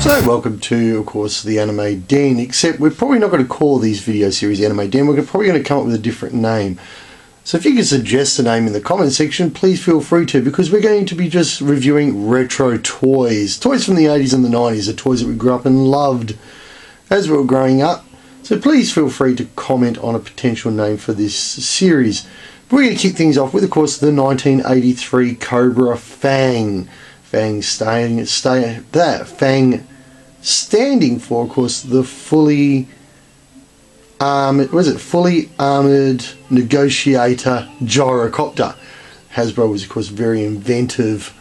So welcome to, of course, the Anime Den, except we're probably not going to call these video series Anime Den, we're probably going to come up with a different name. So if you can suggest a name in the comment section, please feel free to, because we're going to be just reviewing retro toys. Toys from the 80s and the 90s, the toys that we grew up and loved as we were growing up. So please feel free to comment on a potential name for this series. But we're going to kick things off with, of course, the 1983 Cobra F.A.N.G. F.A.N.G. standing for, of course, the fully armoured negotiator gyrocopter. Hasbro was, of course, very inventive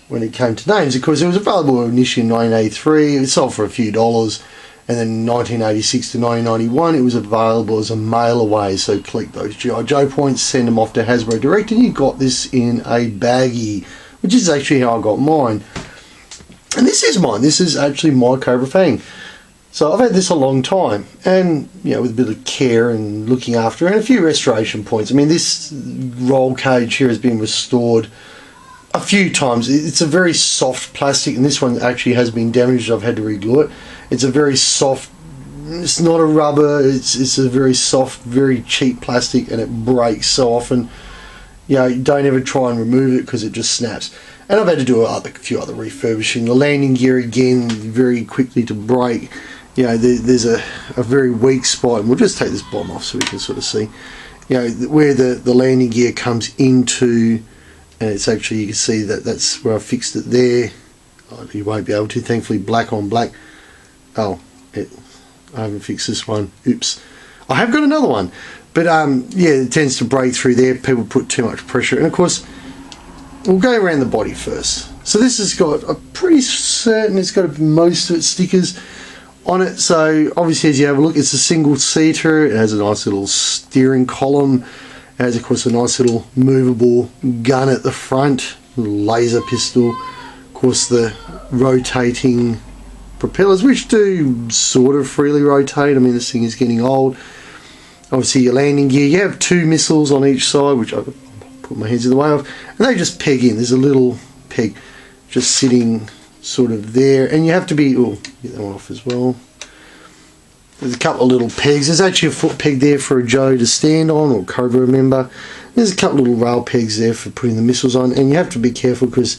when it came to names. Of course, it was available initially in 1983. It sold for a few dollars, and then 1986 to 1991 it was available as a mail away. So collect those G.I. Joe points, send them off to Hasbro Direct, and you got this in a baggie, which is actually how I got mine. And this is mine. This is actually my Cobra F.A.N.G. So I've had this a long time, and you know, with a bit of care and looking after it, and a few restoration points. I mean, this roll cage here has been restored a few times. It's a very soft plastic, and this one actually has been damaged. I've had to reglue it. It's a very soft, it's not a rubber, it's a very soft, very cheap plastic, and it breaks so often. You know, don't ever try and remove it because it just snaps. And I've had to do a few other refurbishing. The landing gear, again, very quickly to break. You know, there's a very weak spot, and we'll just take this bottom off so we can sort of see, you know, where the landing gear comes into, and it's actually, you can see that's where I fixed it there. Oh, you won't be able to, thankfully, black on black. Oh, I haven't fixed this one. Oops. I have got another one, but yeah, it tends to break through there. People put too much pressure, and of course, we'll go around the body first. So this has got a pretty certain, it's got most of its stickers on it. So obviously, as you have a look, it's a single seater. It has a nice little steering column. It has, of course, a nice little movable gun at the front, little laser pistol. Of course, the rotating propellers, which do sort of freely rotate. I mean, this thing is getting old. Obviously, your landing gear. You have two missiles on each side, which I put my hands in the way of, and they just peg in. There's a little peg just sitting sort of there, and you have to be, oh, get that one off as well. There's a couple of little pegs. There's actually a foot peg there for a Joe to stand on, or Cobra member. There's a couple of little rail pegs there for putting the missiles on, and you have to be careful because,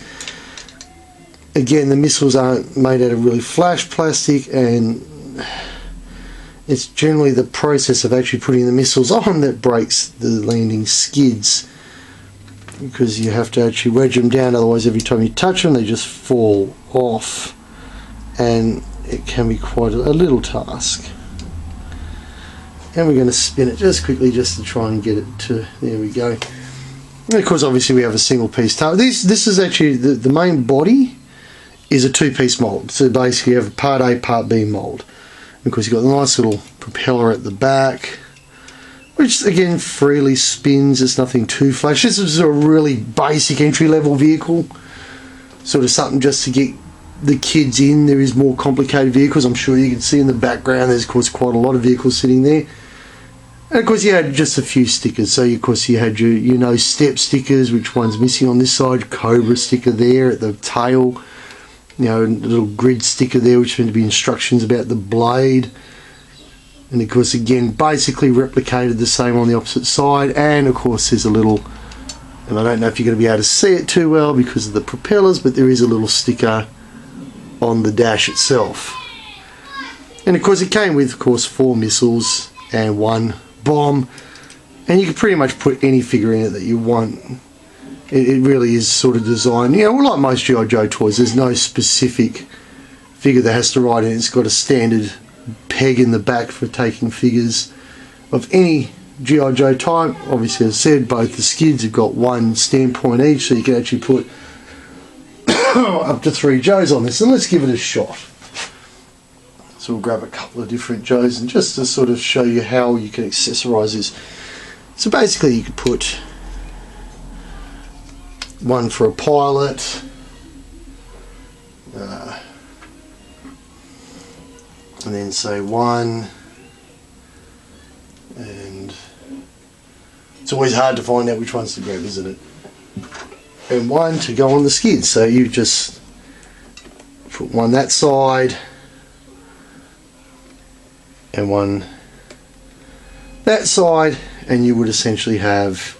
again, the missiles aren't made out of really flash plastic, and it's generally the process of actually putting the missiles on that breaks the landing skids, because you have to actually wedge them down, otherwise every time you touch them they just fall off, and it can be quite a little task. And we're going to spin it just quickly just to try and get it to, there we go. And of course, obviously we have a single piece tail. This is actually, the main body is a two-piece mould, so basically you have a part A, part B mould. Because you've got the nice little propeller at the back, which again freely spins. It's nothing too flash. This is a really basic entry-level vehicle, sort of something just to get the kids in. There is more complicated vehicles. I'm sure you can see in the background there's, of course, quite a lot of vehicles sitting there. And of course you had just a few stickers. So of course you had your, you know, step stickers, which one's missing on this side, Cobra sticker there at the tail. You know, a little grid sticker there, which is meant to be instructions about the blade. And of course, again, basically replicated the same on the opposite side. And of course, there's a little, and I don't know if you're going to be able to see it too well because of the propellers, but there is a little sticker on the dash itself. And of course, it came with, of course, 4 missiles and 1 bomb. And you can pretty much put any figure in it that you want. It really is sort of designed, you know, like most G.I. Joe toys, there's no specific figure that has to ride in it. It's got a standard peg in the back for taking figures of any G.I. Joe type. Obviously, as I said, both the skids have got 1 standpoint each, so you can actually put up to 3 Joes on this. And let's give it a shot. So we'll grab a couple of different Joes, and just to sort of show you how you can accessorize this. So basically, you could put one for a pilot, and then say 1, and it's always hard to find out which ones to grab, isn't it? And 1 to go on the skid. So you just put one that side, and one that side, and you would essentially have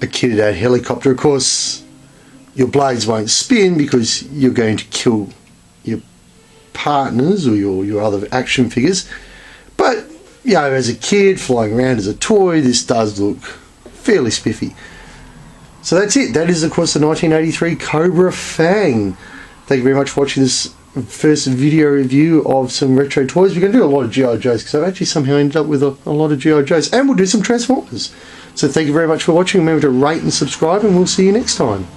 a kitted out helicopter. Of course, your blades won't spin because you're going to kill your partners or your other action figures. But, you know, as a kid flying around as a toy, this does look fairly spiffy. So that's it. That is, of course, the 1983 Cobra F.A.N.G. Thank you very much for watching this first video review of some retro toys. We're going to do a lot of G.I. Joes because I've actually somehow ended up with a lot of G.I. Joes. And we'll do some Transformers. So thank you very much for watching. Remember to rate and subscribe, and we'll see you next time.